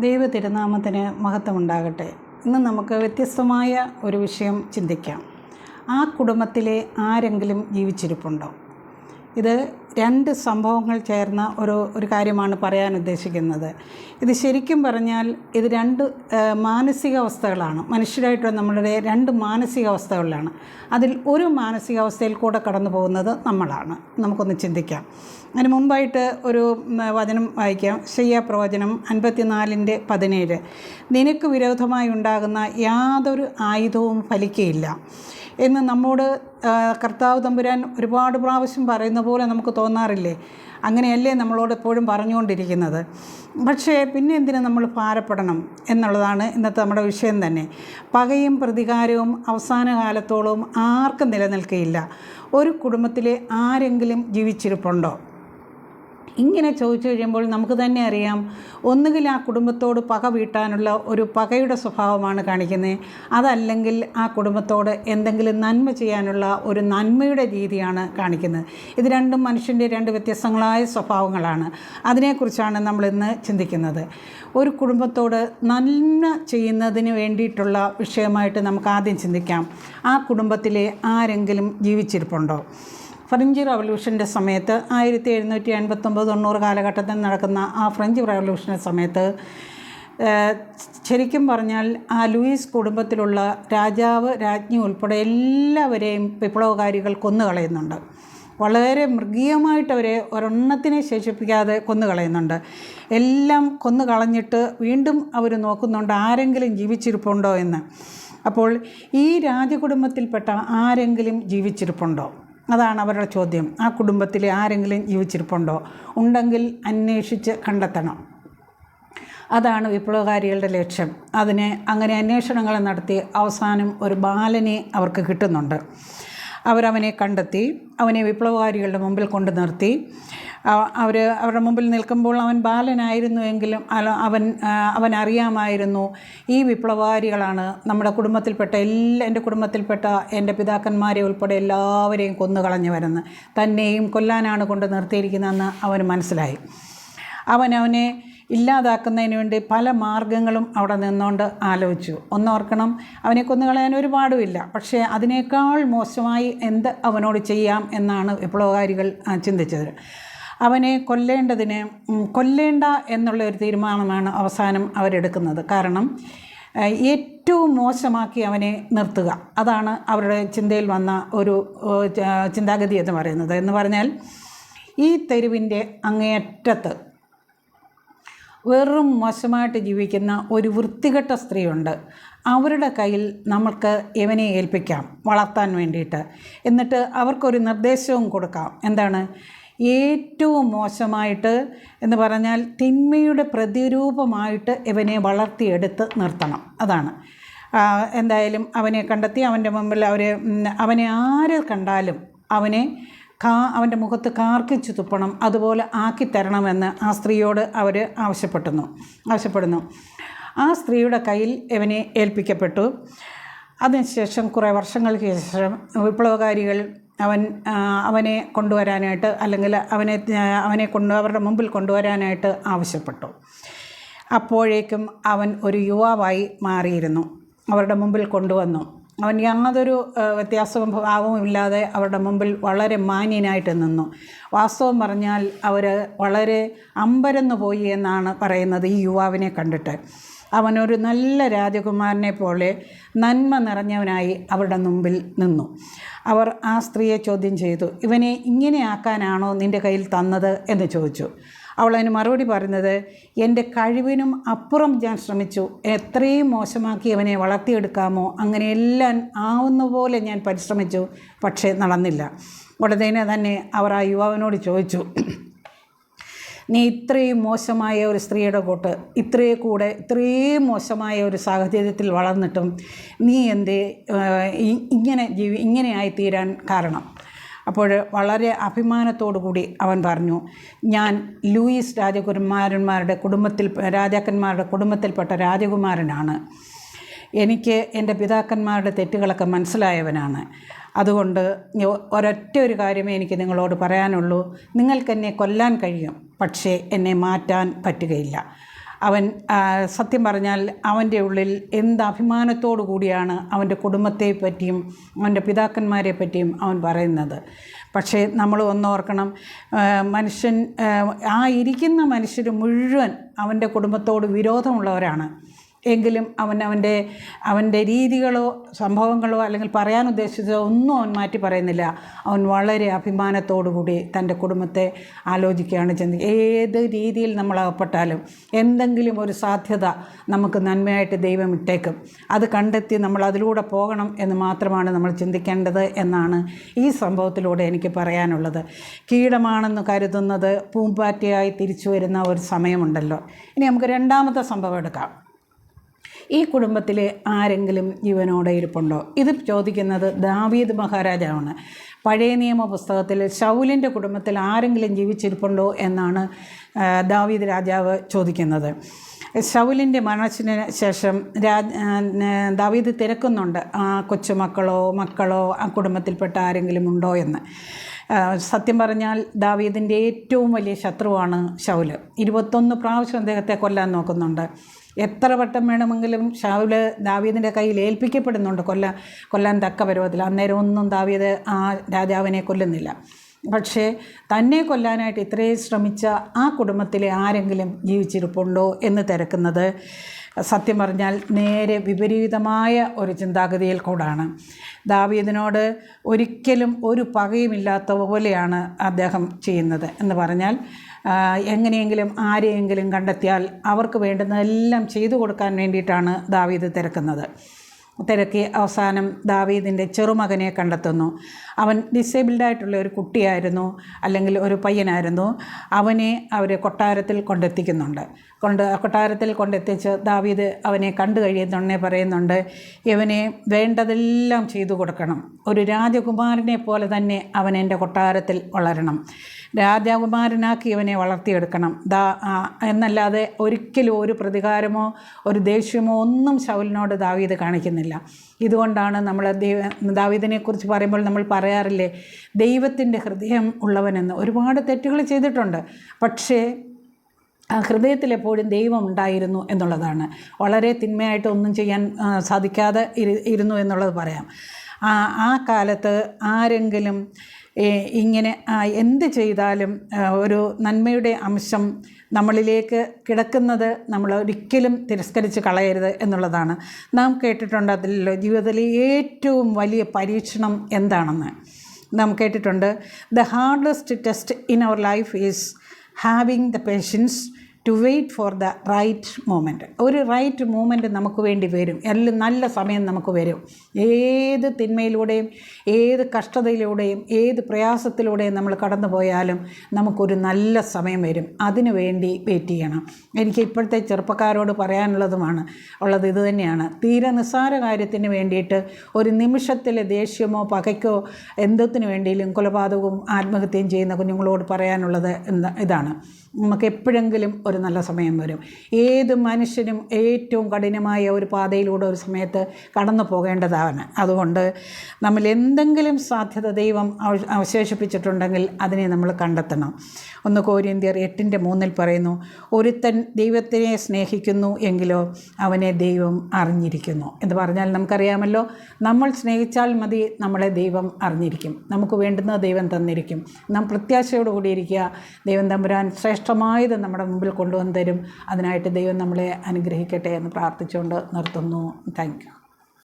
ദൈവ തിരുനാമത്തിന് മഹത്വമുണ്ടാകട്ടെ. ഇന്ന് നമുക്ക് വ്യത്യസ്തമായ ഒരു വിഷയം ചിന്തിക്കാം. ആ കുടുംബത്തിലെ ആരെങ്കിലും ജീവിച്ചിരിപ്പുണ്ടോ? ഇത് രണ്ട് സംഭവങ്ങൾ ചേർന്ന ഒരു കാര്യമാണ് പറയാൻ ഉദ്ദേശിക്കുന്നത്. ഇത് ശരിക്കും പറഞ്ഞാൽ ഇത് രണ്ട് മാനസികാവസ്ഥകളാണ്. മനുഷ്യരായിട്ടുള്ള നമ്മളുടെ രണ്ട് മാനസികാവസ്ഥകളിലാണ്. അതിൽ ഒരു മാനസികാവസ്ഥയിൽ കൂടെ കടന്നു പോകുന്നത് നമ്മളാണ്. നമുക്കൊന്ന് ചിന്തിക്കാം. അതിന് മുമ്പായിട്ട് ഒരു വചനം വായിക്കാം. യെശയ്യാ പ്രവചനം 54:17. നിനക്ക് വിരോധമായി ഉണ്ടാകുന്ന യാതൊരു ആയുധവും ഫലിക്കുകയില്ല എന്ന് നമ്മോട് കർത്താവ് തമ്പുരാൻ ഒരുപാട് പ്രാവശ്യം പറയുന്ന പോലെ നമുക്ക് തോന്നാറില്ലേ? അങ്ങനെയല്ലേ നമ്മളോട് എപ്പോഴും പറഞ്ഞുകൊണ്ടിരിക്കുന്നത്? പക്ഷേ പിന്നെ എന്തിനു നമ്മൾ ഭാരപ്പെടണം എന്നുള്ളതാണ് ഇന്നത്തെ നമ്മുടെ വിഷയം തന്നെ. പകയും പ്രതികാരവും അവസാന കാലത്തോളം ആർക്കും നിലനിൽക്കുകയില്ല. ഒരു കുടുംബത്തിലെ ആരെങ്കിലും ജീവിച്ചിരിപ്പുണ്ടോ? ഇങ്ങനെ ചോദിച്ചു കഴിയുമ്പോൾ നമുക്ക് തന്നെ അറിയാം, ഒന്നുകിൽ ആ കുടുംബത്തോട് പക വീട്ടാനുള്ള ഒരു പകയുടെ സ്വഭാവമാണ് കാണിക്കുന്നത്, അതല്ലെങ്കിൽ ആ കുടുംബത്തോട് എന്തെങ്കിലും നന്മ ചെയ്യാനുള്ള ഒരു നന്മയുടെ രീതിയാണ് കാണിക്കുന്നത്. ഇത് രണ്ടും മനുഷ്യൻ്റെ രണ്ട് വ്യത്യസ്തങ്ങളായ സ്വഭാവങ്ങളാണ്. അതിനെക്കുറിച്ചാണ് നമ്മളിന്ന് ചിന്തിക്കുന്നത്. ഒരു കുടുംബത്തോട് നന്മ ചെയ്യുന്നതിന് വേണ്ടിയിട്ടുള്ള വിഷയമായിട്ട് നമുക്ക് ആദ്യം ചിന്തിക്കാം. ആ കുടുംബത്തിലെ ആരെങ്കിലും ജീവിച്ചിരിപ്പുണ്ടോ? ഫ്രഞ്ച് റവല്യൂഷൻ്റെ സമയത്ത് 1789-90 കാലഘട്ടത്തിൽ നടക്കുന്ന ആ ഫ്രഞ്ച് റവല്യൂഷൻ്റെ സമയത്ത് ശരിക്കും പറഞ്ഞാൽ ആ ലൂയിസ് കുടുംബത്തിലുള്ള രാജാവ്, രാജ്ഞി ഉൾപ്പെടെ എല്ലാവരെയും വിപ്ലവകാരികൾ കൊന്നുകളയുന്നുണ്ട്. വളരെ മൃഗീയമായിട്ടവരെ ഒരെണ്ണത്തിനെ ശേഷിപ്പിക്കാതെ കൊന്നുകളയുന്നുണ്ട്. എല്ലാം കൊന്നുകളഞ്ഞിട്ട് വീണ്ടും അവർ നോക്കുന്നുണ്ട് ആരെങ്കിലും ജീവിച്ചിരിപ്പുണ്ടോ എന്ന്. അപ്പോൾ ഈ രാജകുടുംബത്തിൽപ്പെട്ട ആരെങ്കിലും ജീവിച്ചിരിപ്പുണ്ടോ? അതാണ് അവരുടെ ചോദ്യം. ആ കുടുംബത്തിൽ ആരെങ്കിലും ജീവിച്ചിരിപ്പുണ്ടോ? ഉണ്ടെങ്കിൽ അന്വേഷിച്ച് കണ്ടെത്തണം. അതാണ് വിപ്ലവകാരികളുടെ ലക്ഷ്യം. അങ്ങനെ അന്വേഷണങ്ങൾ നടത്തി അവസാനം ഒരു ബാലനെ അവർക്ക് കിട്ടുന്നുണ്ട്. അവരവനെ കണ്ടെത്തി, അവനെ വിപ്ലവകാരികളുടെ മുമ്പിൽ കൊണ്ട് നിർത്തി. അവരുടെ മുമ്പിൽ നിൽക്കുമ്പോൾ അവൻ ബാലനായിരുന്നുവെങ്കിലും അവൻ അറിയാമായിരുന്നു ഈ വിപ്ലവകാരികളാണ് നമ്മുടെ കുടുംബത്തിൽപ്പെട്ട എൻ്റെ കുടുംബത്തിൽപ്പെട്ട എൻ്റെ പിതാക്കന്മാരെ ഉൾപ്പെടെ എല്ലാവരെയും കൊന്നുകളഞ്ഞു വരുന്നത്, തന്നെയും കൊല്ലാനാണ് കൊണ്ട് നിർത്തിയിരിക്കുന്നതെന്ന് അവന് മനസ്സിലായി. അവനെ ഇല്ലാതാക്കുന്നതിന് വേണ്ടി പല മാർഗങ്ങളും അവിടെ നിന്നുകൊണ്ട് ആലോചിച്ചു. ഒന്നോർക്കണം, അവനെ കൊന്നുകളയാൻ ഒരുപാടുമില്ല, പക്ഷേ അതിനേക്കാൾ മോശമായി എന്ത് അവനോട് ചെയ്യാം എന്നാണ് വിപ്ലവകാരികൾ ചിന്തിച്ചത്. അവനെ കൊല്ലേണ്ട എന്നുള്ള ഒരു തീരുമാനമാണ് അവസാനം അവരെടുക്കുന്നത്. കാരണം ഏറ്റവും മോശമാക്കി അവനെ നിർത്തുക, അതാണ് അവരുടെ ചിന്തയിൽ വന്ന ഒരു ചിന്താഗതി എന്ന് പറയുന്നത്. എന്ന് പറഞ്ഞാൽ ഈ തെരുവിൻ്റെ അങ്ങേയറ്റത്ത് വെറും മോശമായിട്ട് ജീവിക്കുന്ന ഒരു വൃത്തികെട്ട സ്ത്രീയുണ്ട്. അവരുടെ കയ്യിൽ നമുക്ക് ഇവനെ ഏൽപ്പിക്കാം വളർത്താൻ വേണ്ടിയിട്ട്. എന്നിട്ട് അവർക്കൊരു നിർദ്ദേശവും കൊടുക്കാം. എന്താണ്? ഏറ്റവും മോശമായിട്ട് എന്ന് പറഞ്ഞാൽ തിന്മയുടെ പ്രതിരൂപമായിട്ട് ഇവനെ വളർത്തിയെടുത്ത് നിർത്തണം. അതാണ്. എന്തായാലും അവനെ കണ്ടെത്തി അവൻ്റെ മുമ്പിൽ അവനെ ആര് കണ്ടാലും അവൻ്റെ മുഖത്ത് കാർക്കിച്ചു തുപ്പണം, അതുപോലെ ആക്കിത്തരണമെന്ന് ആ സ്ത്രീയോട് അവർ ആവശ്യപ്പെടുന്നു. ആ സ്ത്രീയുടെ കയ്യിൽ ഇവനെ ഏൽപ്പിക്കപ്പെട്ടു. അതിനുശേഷം കുറേ വർഷങ്ങൾക്ക് ശേഷം വിപ്ലവകാരികൾ അവനെ കൊണ്ടുവരാനായിട്ട്, അല്ലെങ്കിൽ അവരുടെ മുമ്പിൽ കൊണ്ടുവരാനായിട്ട് ആവശ്യപ്പെട്ടു. അപ്പോഴേക്കും അവൻ ഒരു യുവാവായി മാറിയിരുന്നു. അവരുടെ മുമ്പിൽ കൊണ്ടുവന്നു. അവൻ യാതൊരു വ്യത്യാസവും ഭാവവും ഇല്ലാതെ അവരുടെ മുമ്പിൽ വളരെ മാന്യനായിട്ട് നിന്നു. വാസ്തവം പറഞ്ഞാൽ അവർ വളരെ അമ്പരന്നു പോയി എന്നാണ് പറയുന്നത് ഈ യുവാവിനെ കണ്ടിട്ട്. അവനൊരു നല്ല രാജകുമാരനെ പോലെ നന്മ നിറഞ്ഞവനായി അവരുടെ മുമ്പിൽ നിന്നു. അവർ ആ സ്ത്രീയെ ചോദ്യം ചെയ്തു, ഇവനെ ഇങ്ങനെയാക്കാനാണോ നിൻ്റെ കയ്യിൽ തന്നത് എന്ന് ചോദിച്ചു. അവൾ അതിന് മറുപടി പറയുന്നത്, എൻ്റെ കഴിവിനും അപ്പുറം ഞാൻ ശ്രമിച്ചു. എത്രയും മോശമാക്കി അവനെ വളർത്തിയെടുക്കാമോ അങ്ങനെയെല്ലാം ആവുന്ന പോലെ ഞാൻ പരിശ്രമിച്ചു, പക്ഷേ നടന്നില്ല. ഉടനെ തന്നെ അവർ ആ യുവാവിനോട് ചോദിച്ചു, നീ ഇത്രയും മോശമായ ഒരു സ്ത്രീയുടെ കൂട്ട് ഇത്രയും മോശമായ ഒരു സാഹചര്യത്തിൽ വളർന്നിട്ടും നീ എന്തേ ഇങ്ങനെയായിത്തീരാൻ കാരണം? അപ്പോൾ വളരെ അഭിമാനത്തോടു കൂടി അവൻ പറഞ്ഞു, ഞാൻ ലൂയിസ് രാജാക്കന്മാരുടെ കുടുംബത്തിൽപ്പെട്ട രാജകുമാരനാണ്. എനിക്ക് എൻ്റെ പിതാക്കന്മാരുടെ തെറ്റുകളൊക്കെ മനസ്സിലായവനാണ്. അതുകൊണ്ട് ഒരൊറ്റ ഒരു കാര്യമേ എനിക്ക് നിങ്ങളോട് പറയാനുള്ളൂ, നിങ്ങൾക്കെന്നെ കൊല്ലാൻ കഴിയും, പക്ഷേ എന്നെ മാറ്റാൻ പറ്റുകയില്ല. അവൻ സത്യം പറഞ്ഞാൽ അവൻ്റെ ഉള്ളിൽ എന്ത് അഭിമാനത്തോടു കൂടിയാണ് അവൻ്റെ കുടുംബത്തെ പറ്റിയും അവൻ്റെ പിതാക്കന്മാരെ പറ്റിയും അവൻ പറയുന്നത്. പക്ഷേ നമ്മൾ ഒന്നോർക്കണം, മനുഷ്യൻ ആ ഇരിക്കുന്ന മനുഷ്യർ മുഴുവൻ അവൻ്റെ കുടുംബത്തോട് വിരോധമുള്ളവരാണ്. എങ്കിലും അവൻ്റെ രീതികളോ സംഭവങ്ങളോ അല്ലെങ്കിൽ പറയാൻ ഉദ്ദേശിച്ചതോ ഒന്നും അവൻ മാറ്റി പറയുന്നില്ല. അവൻ വളരെ അഭിമാനത്തോടുകൂടി തൻ്റെ കുടുംബത്തെ ആലോചിക്കുകയാണ് ചെയ്യുന്നത്. ഏത് രീതിയിൽ നമ്മൾ അകപ്പെട്ടാലും എന്തെങ്കിലും ഒരു സാധ്യത നമുക്ക് നന്മയായിട്ട് ദൈവം ഇട്ടേക്കും. അത് കണ്ടെത്തി നമ്മൾ അതിലൂടെ പോകണം എന്ന് മാത്രമാണ് നമ്മൾ ചിന്തിക്കേണ്ടത് എന്നാണ് ഈ സംഭവത്തിലൂടെ എനിക്ക് പറയാനുള്ളത്. കീടമാണെന്ന് കരുതുന്നത് പൂമ്പാറ്റയായി തിരിച്ചു വരുന്ന ഒരു സമയമുണ്ടല്ലോ. ഇനി നമുക്ക് രണ്ടാമത്തെ സംഭവം എടുക്കാം. ഈ കുടുംബത്തിൽ ആരെങ്കിലും ജീവനോടെ ഇരിപ്പുണ്ടോ? ഇത് ചോദിക്കുന്നത് ദാവീദ് മഹാരാജാവാണ്. പഴയ നിയമ പുസ്തകത്തിൽ ശൗലിൻ്റെ കുടുംബത്തിൽ ആരെങ്കിലും ജീവിച്ചിരിപ്പുണ്ടോ എന്നാണ് ദാവീദ് രാജാവ് ചോദിക്കുന്നത്. ശൗലിൻ്റെ മരണത്തിന് ശേഷം ദാവീദ് തിരക്കുന്നുണ്ട്, ആ മക്കളോ ആ കുടുംബത്തിൽപ്പെട്ട ആരെങ്കിലും ഉണ്ടോ എന്ന്. സത്യം പറഞ്ഞാൽ ദാവീദിൻ്റെ ഏറ്റവും വലിയ ശത്രുവാണ് ശൗല്. 21 പ്രാവശ്യം അദ്ദേഹത്തെ കൊല്ലാൻ നോക്കുന്നുണ്ട്. എത്ര വട്ടം വേണമെങ്കിലും ശൗല് ദാവീദിൻ്റെ കയ്യിൽ ഏൽപ്പിക്കപ്പെടുന്നുണ്ട് കൊല്ലാൻ തക്ക പരുവത്തിൽ. അന്നേരം ഒന്നും ദാവീദ് ആ രാജാവിനെ കൊല്ലുന്നില്ല. പക്ഷേ തന്നെ കൊല്ലാനായിട്ട് ഇത്രയും ശ്രമിച്ച ആ കുടുംബത്തിലെ ആരെങ്കിലും ജീവിച്ചിരിപ്പുണ്ടോ എന്ന് തിരക്കുന്നത് സത്യം പറഞ്ഞാൽ നേരെ വിപരീതമായ ഒരു ചിന്താഗതിയിൽ കൂടാണ്. ദാവീദിനോട് ഒരിക്കലും ഒരു പകയുമില്ലാത്ത പോലെയാണ് അദ്ദേഹം ചെയ്യുന്നത്. എന്ന് പറഞ്ഞാൽ എങ്ങനെയെങ്കിലും ആരെയെങ്കിലും കണ്ടെത്തിയാൽ അവർക്ക് വേണ്ടുന്നതെല്ലാം ചെയ്തു കൊടുക്കാൻ വേണ്ടിയിട്ടാണ് ദാവീദ് തിരക്കി അവസാനം ദാവീദിൻ്റെ ചെറുമകനെ കണ്ടെത്തുന്നു. അവൻ ഡിസേബിൾഡായിട്ടുള്ള ഒരു കുട്ടിയായിരുന്നു, അല്ലെങ്കിൽ ഒരു പയ്യനായിരുന്നു. അവനെ അവർ കൊട്ടാരത്തിൽ കൊട്ടാരത്തിൽ കൊണ്ടെത്തിച്ച് ദാവീദ് അവനെ കണ്ടു കഴിയുന്നുണ്ടേ പറയുന്നുണ്ട്, ഇവനെ വേണ്ടതെല്ലാം ചെയ്തു കൊടുക്കണം. ഒരു രാജകുമാരനെ പോലെ തന്നെ അവൻ എൻ്റെ കൊട്ടാരത്തിൽ വളരണം. രാജകുമാരനാക്കി ഇവനെ വളർത്തിയെടുക്കണം. എന്നല്ലാതെ ഒരിക്കലും ഒരു പ്രതികാരമോ ഒരു ദേഷ്യമോ ഒന്നും ശൗലിനോട് ദാവീദ് കാണിക്കുന്നില്ല. ഇതുകൊണ്ടാണ് നമ്മൾ ദാവീദിനെക്കുറിച്ച് പറയുമ്പോൾ നമ്മൾ പറയാറില്ലേ, ദൈവത്തിൻ്റെ ഹൃദയം ഉള്ളവനെന്ന്. ഒരുപാട് തെറ്റുകൾ ചെയ്തിട്ടുണ്ട്, പക്ഷേ ആ ഹൃദയത്തിൽ എപ്പോഴും ദൈവം ഉണ്ടായിരുന്നു എന്നുള്ളതാണ്. വളരെ തിന്മയായിട്ട് ഒന്നും ചെയ്യാൻ സാധിക്കാതെ ഇരുന്നു എന്നുള്ളത് പറയാം. ആ കാലത്ത് ആരെങ്കിലും ഇങ്ങനെ എന്ത് ചെയ്താലും ഒരു നന്മയുടെ അംശം നമ്മളിലേക്ക് കിടക്കുന്നത് നമ്മൾ ഒരിക്കലും തിരസ്കരിച്ച് കളയരുത് എന്നുള്ളതാണ്. നാം കേട്ടിട്ടുണ്ട് അതിലല്ലോ ജീവിതത്തിലെ ഏറ്റവും വലിയ പരീക്ഷണം എന്താണെന്ന് നാം കേട്ടിട്ടുണ്ട്. The hardest test in our life is having the patience to wait for the right moment. ഒരു റൈറ്റ് മൂമെൻറ്റ് നമുക്ക് വേണ്ടി വരും. എല്ലാം നല്ല സമയം നമുക്ക് വരും. ഏത് തിന്മയിലൂടെയും ഏത് കഷ്ടതയിലൂടെയും ഏത് പ്രയാസത്തിലൂടെയും നമ്മൾ കടന്നു പോയാലും നമുക്കൊരു നല്ല സമയം വരും. അതിനു വേണ്ടി വെയിറ്റ് ചെയ്യണം. എനിക്ക് ഇപ്പോഴത്തെ ചെറുപ്പക്കാരോട് പറയാനുള്ളതുമാണ് ഉള്ളത് ഇത് തന്നെയാണ്. തീരെ നിസ്സാര കാര്യത്തിന് വേണ്ടിയിട്ട് ഒരു നിമിഷത്തിലെ ദേഷ്യമോ പകയ്ക്കോ എന്തത്തിന് വേണ്ടിയും കൊലപാതകവും ആത്മഹത്യയും ചെയ്യുന്ന കുഞ്ഞുങ്ങളോട് പറയാനുള്ളത് ഇതാണ്. നമുക്ക് എപ്പോഴെങ്കിലും ഒരു നല്ല സമയം വരും. ഏത് മനുഷ്യനും ഏറ്റവും കഠിനമായ ഒരു പാതയിലൂടെ ഒരു സമയത്ത് കടന്നു പോകേണ്ടതാണ്. അതുകൊണ്ട് നമ്മൾ എന്തെങ്കിലും സാധ്യത ദൈവം അവശേഷിപ്പിച്ചിട്ടുണ്ടെങ്കിൽ അതിനെ നമ്മൾ കണ്ടെത്തണം. 1 കൊരിന്ത്യർ 8:3 പറയുന്നു, ഒരുത്തൻ ദൈവത്തിനെ സ്നേഹിക്കുന്നു എങ്കിലോ അവനെ ദൈവം അറിഞ്ഞിരിക്കുന്നു എന്ന് പറഞ്ഞാൽ നമുക്കറിയാമല്ലോ, നമ്മൾ സ്നേഹിച്ചാൽ മതി, നമ്മളെ ദൈവം അറിഞ്ഞിരിക്കും. നമുക്ക് വേണ്ടുന്നത് ദൈവം തന്നിരിക്കും. നാം പ്രത്യാശയോടുകൂടി ഇരിക്കുക. ദൈവം തമ്പുരാൻ ശ്രേഷ്ഠമായത് നമ്മുടെ മുമ്പിൽ കൊണ്ടുവന്ന് തരും. അതിനായിട്ട് ദൈവം നമ്മളെ അനുഗ്രഹിക്കട്ടെ എന്ന് പ്രാർത്ഥിച്ചുകൊണ്ട് നിർത്തുന്നു. Thank you.